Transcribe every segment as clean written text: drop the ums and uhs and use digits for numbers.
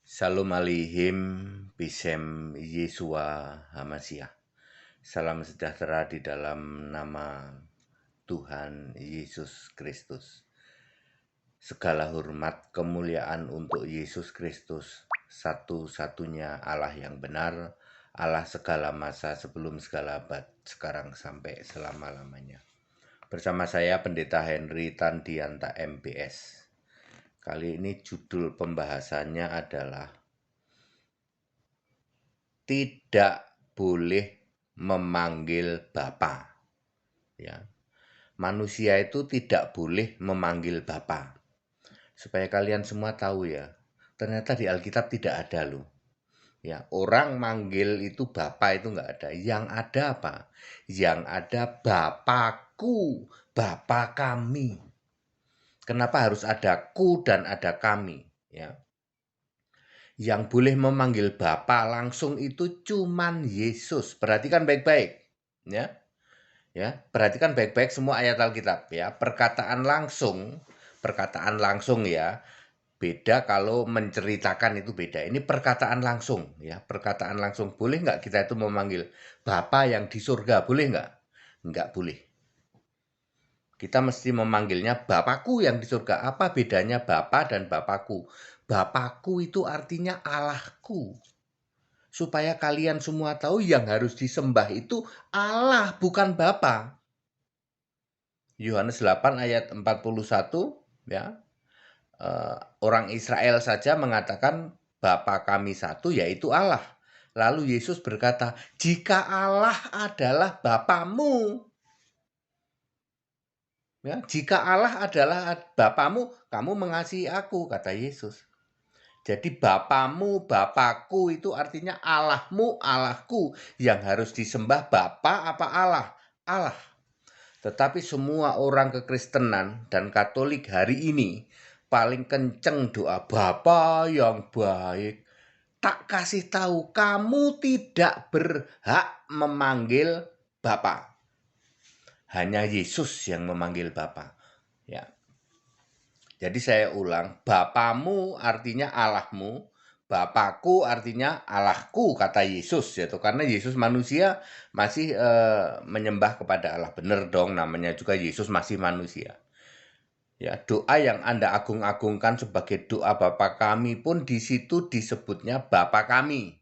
Shalom Aleichem, Bishem Yesua Hamashiach. Salam sejahtera di dalam nama Tuhan Yesus Kristus. Segala hormat kemuliaan untuk Yesus Kristus, satu-satunya Allah yang benar, Allah segala masa sebelum segala abad, sekarang sampai selama-lamanya. Bersama saya Pendeta Henry Tandianta MBS. Kali ini judul pembahasannya adalah tidak boleh memanggil Bapa. Ya. Manusia itu tidak boleh memanggil Bapa. Supaya kalian semua tahu ya, ternyata di Alkitab tidak ada loh. Ya, orang manggil itu Bapa itu enggak ada. Yang ada apa? Yang ada Bapakku, Bapa kami. Kenapa harus ada ku dan ada kami? Ya. Yang boleh memanggil Bapa langsung itu cuman Yesus. Perhatikan baik-baik, ya. Ya, perhatikan baik-baik semua ayat Alkitab ya. Perkataan langsung ya. Beda kalau menceritakan itu beda. Ini perkataan langsung ya, perkataan langsung. Boleh nggak kita itu memanggil Bapa yang di surga? Boleh nggak? Nggak boleh. Kita mesti memanggilnya Bapakku yang di surga. Apa bedanya Bapa dan Bapakku? Bapakku itu artinya Allahku. Supaya kalian semua tahu yang harus disembah itu Allah, bukan Bapa. Yohanes 8 ayat 41 ya. Orang Israel saja mengatakan Bapa kami satu, yaitu Allah. Lalu Yesus berkata, jika Allah adalah Bapamu, ya, jika Allah adalah Bapamu, kamu mengasihi aku, kata Yesus. Jadi Bapamu, Bapakku itu artinya Allahmu, Allahku. Yang harus disembah Bapa apa Allah? Allah. Tetapi semua orang kekristenan dan Katolik hari ini paling kenceng doa Bapa yang baik. Tak kasih tahu kamu tidak berhak memanggil Bapa. Hanya Yesus yang memanggil Bapa. Ya. Jadi saya ulang, Bapamu artinya Allahmu, Bapakku artinya Allahku, kata Yesus, yaitu karena Yesus manusia masih menyembah kepada Allah. Benar dong, namanya juga Yesus masih manusia. Ya, doa yang Anda agung-agungkan sebagai doa Bapa kami pun di situ disebutnya Bapa kami.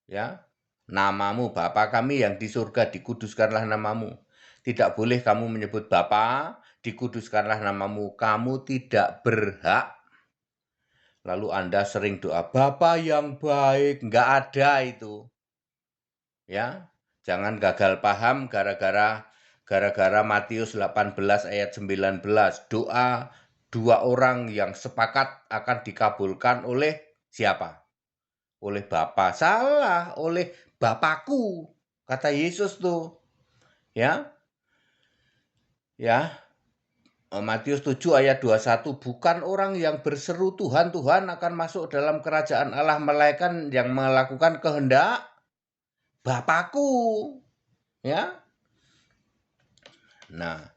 Ya, namamu Bapa kami yang di surga, dikuduskanlah namamu. Tidak boleh kamu menyebut Bapa, dikuduskanlah namamu, kamu tidak berhak. Lalu Anda sering doa, Bapa yang baik, enggak ada itu. Ya, jangan gagal paham gara-gara Matius 18 ayat 19, doa dua orang yang sepakat akan dikabulkan oleh siapa? Oleh Bapa. Salah, oleh Bapakku, kata Yesus tuh. Ya. Ya. Matius 7 ayat 21, bukan orang yang berseru Tuhan, Tuhan akan masuk dalam kerajaan Allah, melainkan yang melakukan kehendak Bapakku. Ya. Nah,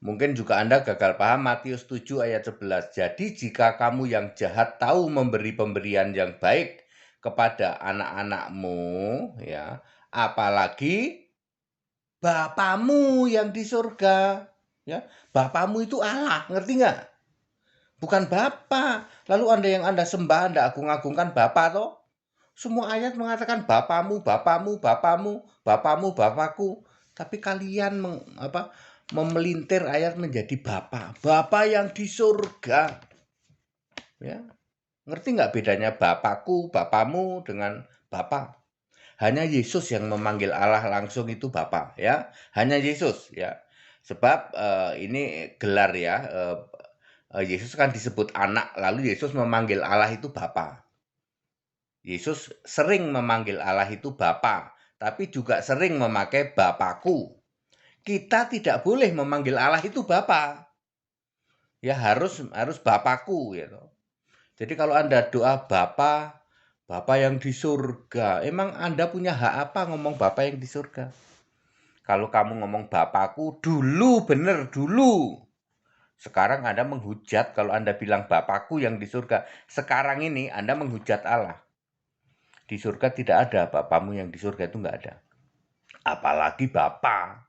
mungkin juga Anda gagal paham Matius 7 ayat 11. Jadi jika kamu yang jahat tahu memberi pemberian yang baik kepada anak-anakmu, ya, apalagi Bapamu yang di surga. Ya, Bapamu itu Allah, ngerti nggak? Bukan Bapa. Lalu Anda sembah, Anda agung-agungkan Bapa toh? Semua ayat mengatakan Bapamu, Bapamu, Bapamu, Bapamu, Bapakku. Tapi kalian memelintir ayat menjadi Bapa. Bapa yang di surga. Ya. Ngerti nggak bedanya Bapakku, Bapamu dengan Bapa? Hanya Yesus yang memanggil Allah langsung itu Bapa, ya. Hanya Yesus, ya. Sebab ini gelar ya. Yesus kan disebut anak, lalu Yesus memanggil Allah itu Bapa. Yesus sering memanggil Allah itu Bapa, tapi juga sering memakai Bapakku. Kita tidak boleh memanggil Allah itu Bapa. Ya harus Bapakku gitu. Jadi kalau Anda doa Bapa, Bapa yang di surga, emang Anda punya hak apa ngomong Bapa yang di surga? Kalau kamu ngomong Bapakku dulu, bener dulu. Sekarang Anda menghujat kalau Anda bilang Bapakku yang di surga. Sekarang ini Anda menghujat Allah. Di surga tidak ada Bapakmu yang di surga, itu nggak ada. Apalagi Bapa.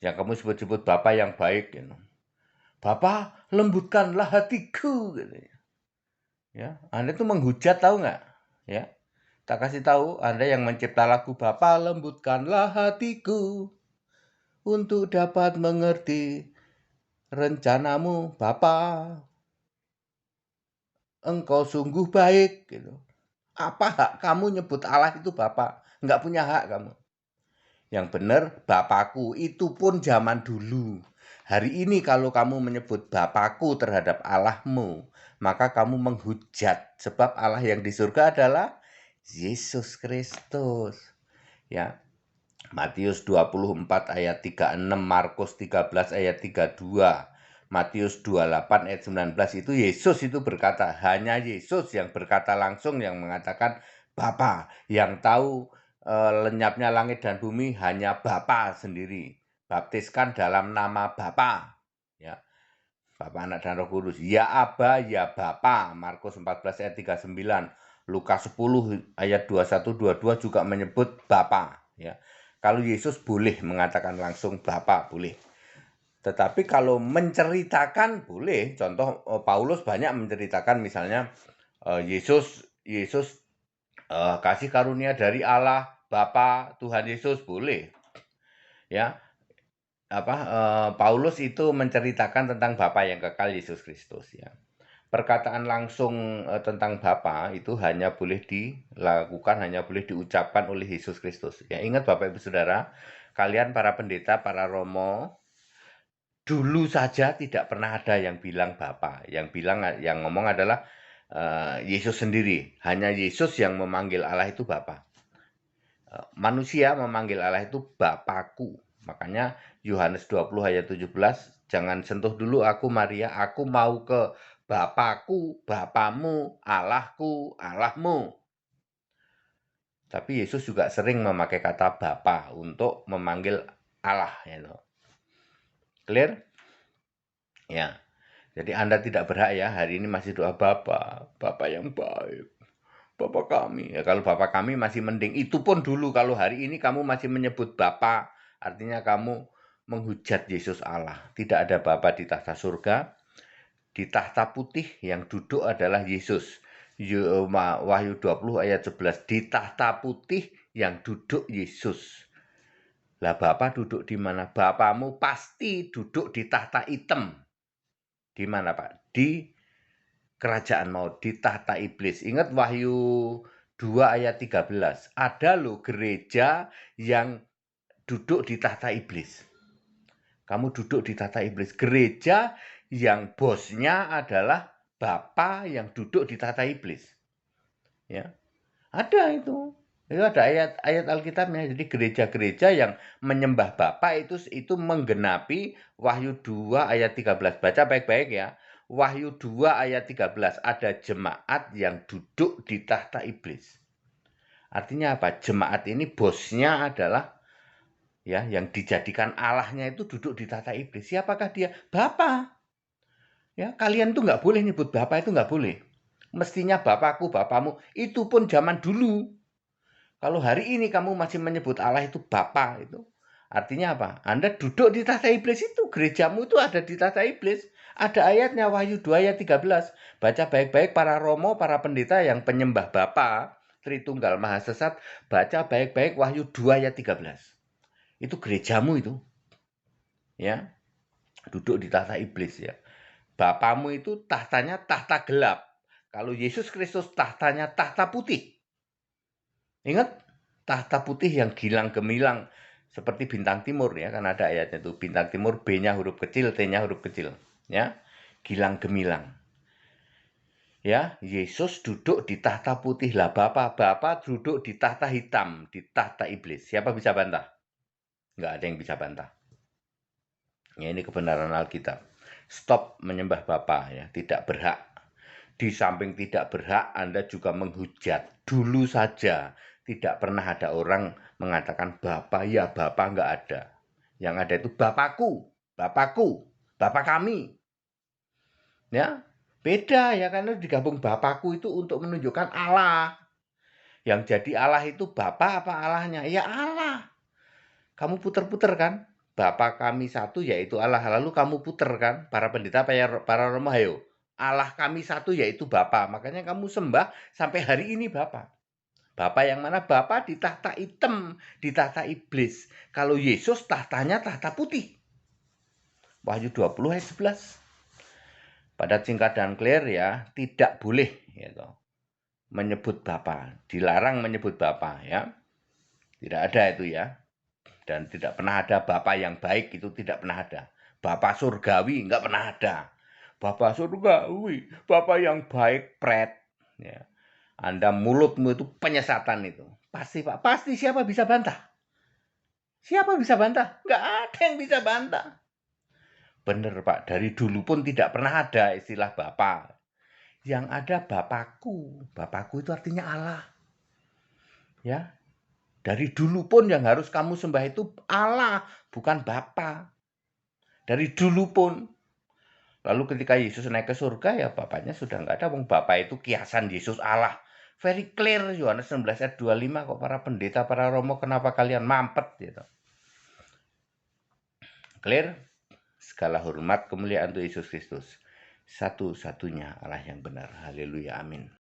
Yang kamu sebut-sebut Bapa yang baik. Gitu. Bapa, lembutkanlah hatiku. Gitu. Ya, Anda itu menghujat, tahu nggak? Ya, tak kasih tahu Anda yang mencipta lagu Bapa, lembutkanlah hatiku untuk dapat mengerti rencanamu, Bapa. Engkau sungguh baik. Gitu. Apa hak kamu nyebut Allah itu Bapa? Nggak punya hak kamu. Yang benar, Bapakku itu pun zaman dulu. Hari ini kalau kamu menyebut Bapakku terhadap Allahmu, maka kamu menghujat. Sebab Allah yang di surga adalah Yesus Kristus. Ya, Matius 24 ayat 36, Markus 13 ayat 32, Matius 28 ayat 19 itu Yesus itu berkata, hanya Yesus yang berkata langsung yang mengatakan Bapa, yang tahu lenyapnya langit dan bumi hanya Bapa sendiri. Baptiskan dalam nama Bapa. Ya, Bapa, Anak dan Roh Kudus. Ya Aba, ya Bapa. Markus 14 ayat 39. Lukas 10 ayat 21-22 juga menyebut Bapa. Ya. Kalau Yesus boleh mengatakan langsung Bapa, boleh. Tetapi kalau menceritakan boleh. Contoh Paulus banyak menceritakan misalnya Yesus kasih karunia dari Allah, Bapa, Tuhan Yesus, boleh. Ya, Paulus itu menceritakan tentang Bapa yang kekal, Yesus Kristus, ya. Perkataan langsung tentang Bapa itu hanya boleh dilakukan, hanya boleh diucapkan oleh Yesus Kristus. Ya, ingat Bapak Ibu Saudara, kalian para pendeta, para romo, dulu saja tidak pernah ada yang bilang Bapa. Yang ngomong adalah Yesus sendiri. Hanya Yesus yang memanggil Allah itu Bapa. Manusia memanggil Allah itu Bapakku. Makanya Yohanes 20 ayat 17, jangan sentuh dulu aku Maria, aku mau ke Bapakku, Bapamu, Allahku, Allahmu. Tapi Yesus juga sering memakai kata Bapa untuk memanggil Allah. You. Clear? Ya. Jadi Anda tidak berhak ya, hari ini masih doa Bapa, Bapa yang baik. Bapa kami. Ya, kalau Bapa kami masih mending. Itu pun dulu, kalau hari ini kamu masih menyebut Bapa, artinya kamu menghujat Yesus Allah. Tidak ada Bapa di tahta surga. Di tahta putih yang duduk adalah Yesus. Wahyu 20 ayat 11. Di tahta putih yang duduk Yesus. Lah Bapa duduk di mana? Bapamu pasti duduk di tahta hitam. Di mana Pak? Di kerajaan maut, di tahta iblis. Ingat Wahyu 2 ayat 13. Ada loh gereja yang duduk di tahta iblis. Kamu duduk di tahta iblis. Gereja yang bosnya adalah Bapa yang duduk di tahta iblis. Ya. Ada itu. Itu ada ayat-ayat Alkitabnya. Jadi gereja-gereja yang menyembah Bapa itu menggenapi Wahyu 2 ayat 13. Baca baik-baik ya. Wahyu 2 ayat 13. Ada jemaat yang duduk di tahta iblis. Artinya apa? Jemaat ini bosnya adalah ya yang dijadikan Allahnya itu duduk di tahta iblis. Siapakah dia? Bapa. Ya, kalian tuh nggak boleh nyebut Bapa, itu nggak boleh. Mestinya Bapakku, Bapamu. Itu pun zaman dulu. Kalau hari ini kamu masih menyebut Allah itu Bapa, itu artinya apa? Anda duduk di tahta iblis itu, gerejamu itu ada di tahta iblis. Ada ayatnya Wahyu 2 ayat 13. Baca baik-baik para romo, para pendeta yang penyembah Bapa, Tritunggal Maha Sesat, baca baik-baik Wahyu 2 ayat 13. Itu gerejamu itu. Ya. Duduk di tahta iblis ya. Bapamu itu tahtanya tahta gelap. Kalau Yesus Kristus tahtanya tahta putih. Ingat, tahta putih yang gilang gemilang seperti bintang timur ya, kan ada ayatnya itu, bintang timur B-nya huruf kecil, T-nya huruf kecil, ya. Gilang gemilang. Ya, Yesus duduk di tahta putih lah, Bapa duduk di tahta hitam, di tahta iblis. Siapa bisa bantah? Nggak ada yang bisa bantah. Ya, ini kebenaran Alkitab. Stop menyembah Bapa ya, tidak berhak. Di samping tidak berhak, Anda juga menghujat. Dulu saja tidak pernah ada orang mengatakan Bapa, ya Bapa, nggak ada. Yang ada itu Bapakku, Bapakku, Bapak kami. Ya, beda ya, karena digabung Bapakku itu untuk menunjukkan Allah. Yang jadi Allah itu Bapa apa Allahnya? Ya Allah. Kamu puter-puter kan? Bapa kami satu yaitu Allah. Lalu kamu puter kan? Para pendeta, para romo, hayo. Allah kami satu yaitu Bapa. Makanya kamu sembah sampai hari ini Bapa. Bapa yang mana? Bapa di tahta hitam, di tahta iblis. Kalau Yesus tahtanya tahta putih. Wahyu 20 ayat 11. Pada singkat dan clear ya, tidak boleh gitu, menyebut Bapa. Dilarang menyebut Bapa ya. Tidak ada itu ya. Dan tidak pernah ada Bapa yang baik, itu tidak pernah ada. Bapa surgawi nggak pernah ada. Bapa surgawi, Bapa yang baik, pret. Ya. Anda mulutmu itu penyesatan itu. Pasti Pak, pasti siapa bisa bantah? Siapa bisa bantah? Nggak ada yang bisa bantah. Benar Pak, dari dulu pun tidak pernah ada istilah Bapa. Yang ada Bapakku. Bapakku itu artinya Allah. Ya, dari dulu pun yang harus kamu sembah itu Allah, bukan Bapa. Dari dulu pun. Lalu ketika Yesus naik ke surga ya Bapaknya sudah nggak ada. Wong Bapa itu kiasan Yesus Allah. Very clear Yohanes 16 ayat 25 kok para pendeta, para romo kenapa kalian mampet gitu. Clear? Segala hormat kemuliaan untuk Yesus Kristus. Satu-satunya Allah yang benar. Haleluya, amin.